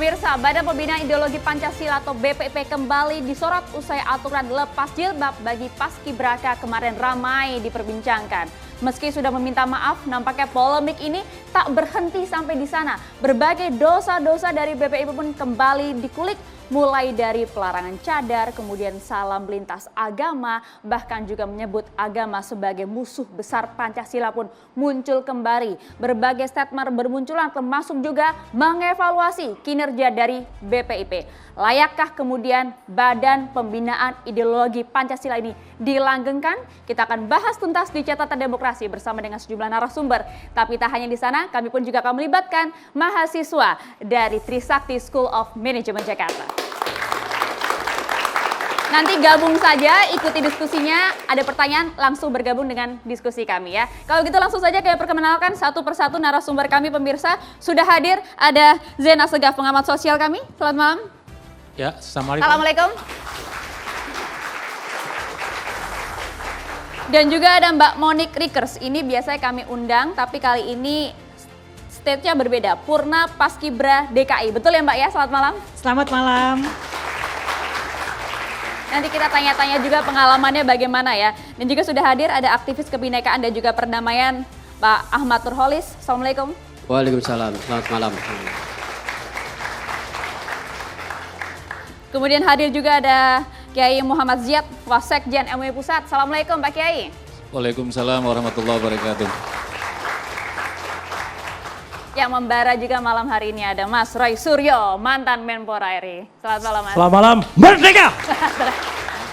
Pemirsa, Badan Pembinaan Ideologi Pancasila atau BPIP kembali disorot usai aturan lepas jilbab bagi paskibraka kemarin ramai diperbincangkan. Meski sudah meminta maaf, nampaknya polemik ini tak berhenti sampai di sana. Berbagai dosa-dosa dari BPIP pun kembali dikulik, mulai dari pelarangan cadar, kemudian salam lintas agama, bahkan juga menyebut agama sebagai musuh besar Pancasila pun muncul kembali. Berbagai statement bermunculan termasuk juga mengevaluasi kinerja dari BPIP. Layakkah kemudian Badan Pembinaan Ideologi Pancasila ini dilanggengkan? Kita akan bahas tuntas di Catatan Demokrasi bersama dengan sejumlah narasumber. Tapi tak hanya di sana, kami pun juga akan melibatkan mahasiswa dari Trisakti School of Management Jakarta. Nanti gabung saja, ikuti diskusinya. Ada pertanyaan, langsung bergabung dengan diskusi kami ya. Kalau gitu langsung saja kami perkenalkan satu persatu narasumber kami pemirsa. Sudah hadir, ada Zain Assegaf, pengamat sosial kami. Selamat malam. Ya, assalamualaikum. Assalamualaikum. Dan juga ada Mbak Monique Rickers. Ini biasanya kami undang, tapi kali ini stage-nya berbeda. Purna Paskibra DKI. Betul ya Mbak ya? Selamat malam. Selamat malam. Nanti kita tanya-tanya juga pengalamannya bagaimana ya. Dan juga sudah hadir ada aktivis kebinekaan dan juga perdamaian Pak Ahmad Nurholis. Assalamualaikum. Waalaikumsalam. Selamat malam. Kemudian hadir juga ada Kiai Muhammad Ziyad, Wasekjen MUI Pusat. Assalamualaikum Pak Kiai. Waalaikumsalam warahmatullahi wabarakatuh. Yang membara juga malam hari ini ada Mas Roy Suryo, mantan Menpora RI. Selamat malam Mas. Selamat malam. Merdeka!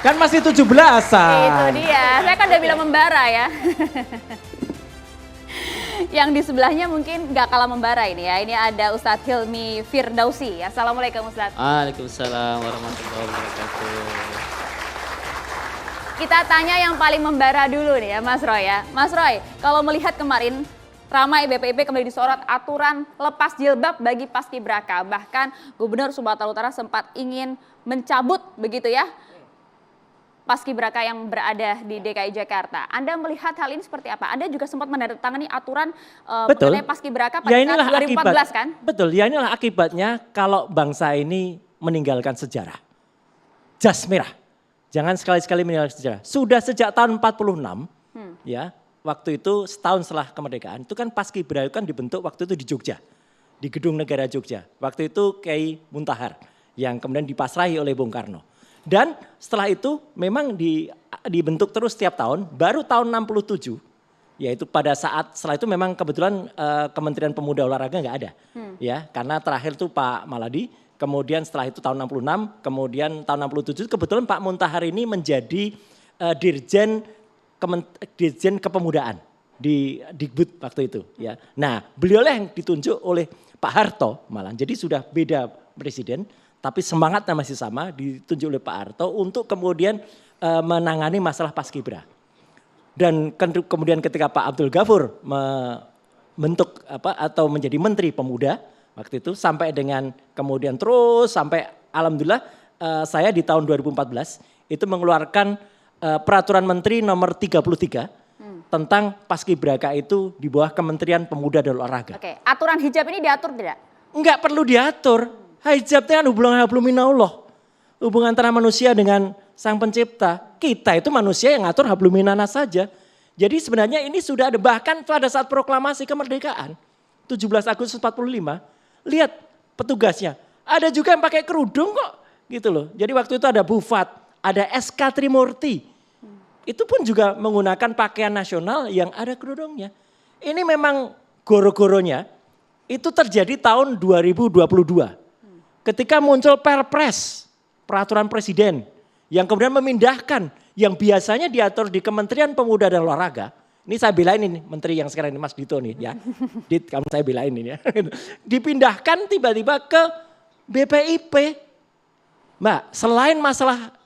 Kan masih 17-an. Itu dia, saya kan udah bilang membara ya. Yang di sebelahnya mungkin gak kalah membara ini ya. Ini ada Ustadz Hilmi Firdausi. Assalamualaikum Ustadz. Waalaikumsalam warahmatullahi wabarakatuh. Kita tanya yang paling membara dulu nih ya Mas Roy ya. Mas Roy, kalau melihat kemarin ramai BPIP kembali disorot aturan lepas jilbab bagi paskibraka. Bahkan Gubernur Sumatera Utara sempat ingin mencabut begitu ya paskibraka yang berada di DKI Jakarta. Anda melihat hal ini seperti apa? Anda juga sempat menandatangani aturan mengenai paskibraka pada tahun 2014 kan? Betul, ya inilah akibatnya kalau bangsa ini meninggalkan sejarah. Jas merah, jangan sekali-sekali meninggalkan sejarah. Sudah sejak tahun 46 ya. Waktu itu setahun setelah kemerdekaan, itu kan Paskibra itu kan dibentuk waktu itu di Jogja, di Gedung Negara Jogja. Waktu itu Kiai Muntahar yang kemudian dipasrahi oleh Bung Karno. Dan setelah itu memang dibentuk terus setiap tahun, baru tahun 67, yaitu pada saat setelah itu memang kebetulan Kementerian Pemuda Olahraga nggak ada. Ya, karena terakhir itu Pak Maladi, kemudian setelah itu tahun 66, kemudian tahun 67 kebetulan Pak Muntahar ini menjadi Dirjen Kepemudaan di Dikbud waktu itu ya. Nah, beliau yang ditunjuk oleh Pak Harto malah. Jadi sudah beda presiden tapi semangatnya masih sama, ditunjuk oleh Pak Harto untuk kemudian menangani masalah Paskibra. Dan kemudian ketika Pak Abdul Ghafur membentuk atau menjadi Menteri Pemuda waktu itu sampai dengan kemudian terus sampai alhamdulillah saya di tahun 2014 itu mengeluarkan Peraturan Menteri nomor 33 tentang paskibraka itu di bawah Kementerian Pemuda dan Olahraga. Oke, aturan hijab ini diatur tidak? Enggak perlu diatur. Hijab itu kan hubungan antara manusia dengan Sang Pencipta. Kita itu manusia yang ngatur habluminana saja. Jadi sebenarnya ini sudah ada, bahkan pada saat proklamasi kemerdekaan 17 Agustus 45, lihat petugasnya. Ada juga yang pakai kerudung kok gitu loh. Jadi waktu itu ada Bufat, ada SK Trimurti. Itu pun juga menggunakan pakaian nasional yang ada kerudungnya. Ini memang goro-goronya itu terjadi tahun 2022. Ketika muncul Perpres, peraturan presiden yang kemudian memindahkan yang biasanya diatur di Kementerian Pemuda dan Olahraga. Ini saya belain ini menteri yang sekarang ini Mas Dito nih ya. Kamu saya belain ini ya. Dipindahkan tiba-tiba ke BPIP. Mbak, selain masalah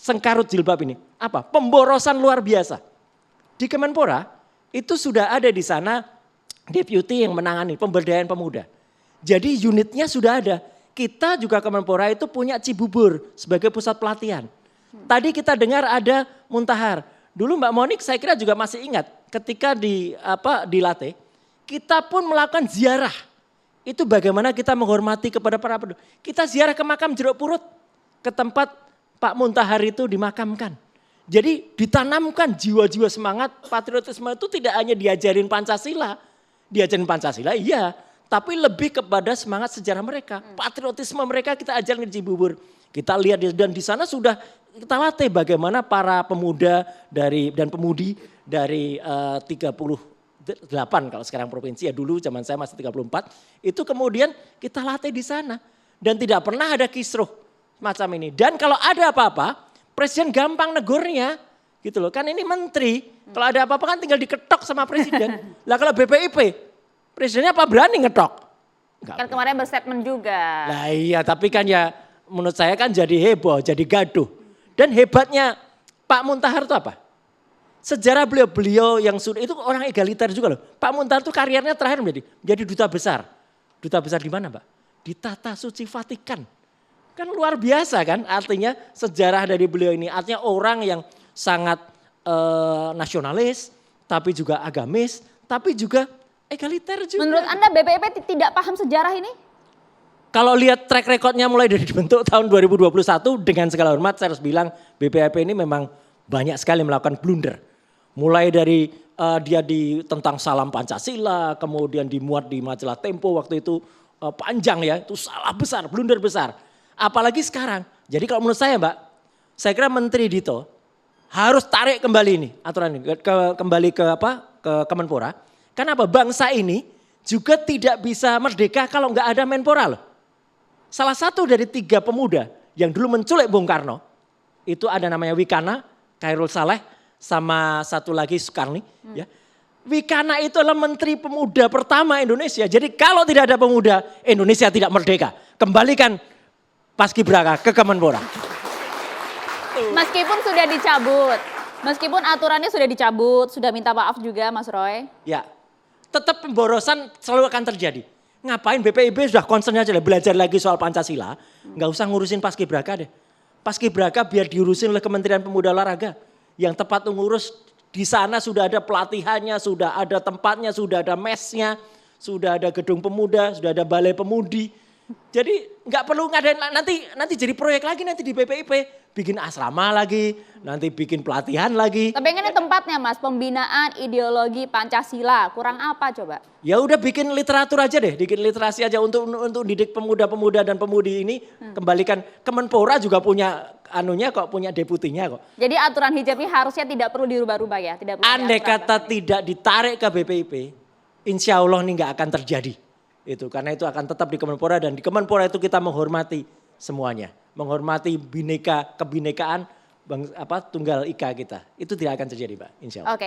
sengkarut jilbab ini, apa? Pemborosan luar biasa. Di Kemenpora itu sudah ada di sana deputi yang menangani pemberdayaan pemuda. Jadi unitnya sudah ada. Kita juga Kemenpora itu punya Cibubur sebagai pusat pelatihan. Tadi kita dengar ada Muntahar. Dulu Mbak Monik saya kira juga masih ingat ketika dilatih, kita pun melakukan ziarah Itu bagaimana kita menghormati kepada para penduduk. Kita ziarah ke makam Jeruk Purut, ke tempat Pak Muntahar itu dimakamkan. Jadi ditanamkan jiwa-jiwa semangat patriotisme itu tidak hanya diajarin Pancasila. Diajarin Pancasila iya, tapi lebih kepada semangat sejarah mereka. Patriotisme mereka kita ajarin di Cibubur. Kita lihat dan di sana sudah kita latih bagaimana para pemuda dan pemudi dari 38 kalau sekarang provinsi ya, dulu zaman saya masih 34. Itu kemudian kita latih di sana. Dan tidak pernah ada kisruh macam ini. Dan kalau ada apa-apa, presiden gampang negurnya gitu loh. Kan ini menteri, kalau ada apa-apa kan tinggal diketok sama presiden. Lah kalau BPIP, presidennya apa berani ngetok? Enggak. Kan kemarin berstatement juga. Lah iya, tapi kan ya menurut saya kan jadi heboh, jadi gaduh. Dan hebatnya Pak Muntahar itu apa? Sejarah beliau yang sudah, itu orang egaliter juga loh. Pak Muntahar itu karirnya terakhir menjadi duta besar. Duta besar di mana, Pak? Di Tata Suci Vatikan. Kan luar biasa kan, artinya sejarah dari beliau ini. Artinya orang yang sangat nasionalis, tapi juga agamis, tapi juga egaliter juga. Menurut Anda BPIP tidak paham sejarah ini? Kalau lihat track recordnya mulai dari dibentuk tahun 2021, dengan segala hormat saya harus bilang BPIP ini memang banyak sekali melakukan blunder. Mulai dari dia tentang salam Pancasila, kemudian dimuat di majalah Tempo waktu itu panjang ya, itu salah besar, blunder besar. Apalagi sekarang. Jadi kalau menurut saya Mbak, saya kira Menteri Dito harus tarik kembali ini aturan ini, kembali ke Kemenpora. Kenapa? Bangsa ini juga tidak bisa merdeka kalau nggak ada Menpora loh. Salah satu dari 3 pemuda yang dulu menculik Bung Karno, itu ada namanya Wikana, Khairul Saleh, sama satu lagi Soekarni. Ya. Wikana itu adalah Menteri Pemuda pertama Indonesia. Jadi kalau tidak ada pemuda, Indonesia tidak merdeka. Kembalikan Paskibraka ke Kemenpora. Meskipun sudah dicabut, meskipun aturannya sudah dicabut, sudah minta maaf juga Mas Roy. Ya, tetap pemborosan selalu akan terjadi. Ngapain BPIB sudah concern aja belajar lagi soal Pancasila, nggak usah ngurusin Paskibraka deh. Paskibraka biar diurusin oleh Kementerian Pemuda Olahraga. Yang tepat ngurus di sana sudah ada pelatihannya, sudah ada tempatnya, sudah ada mesnya, sudah ada gedung pemuda, sudah ada balai pemudi. Jadi nggak perlu ngadain nanti jadi proyek lagi nanti di BPIP, bikin asrama lagi, nanti bikin pelatihan lagi. Tapi ini tempatnya Mas, pembinaan ideologi Pancasila, kurang apa coba? Ya udah bikin literatur aja deh, bikin literasi aja untuk didik pemuda-pemuda dan pemudi ini. Kembalikan Kemenpora juga punya punya deputinya kok. Jadi aturan hijab ini harusnya tidak perlu dirubah-rubah ya, tidak perlu. Andai kata tidak ditarik ke BPIP, insya Allah ini nggak akan terjadi. Itu karena itu akan tetap di Kemenpora, dan di Kemenpora itu kita menghormati semuanya, menghormati kebinekaan Tunggal Ika kita. Itu tidak akan terjadi, Pak, insya Allah. Oke.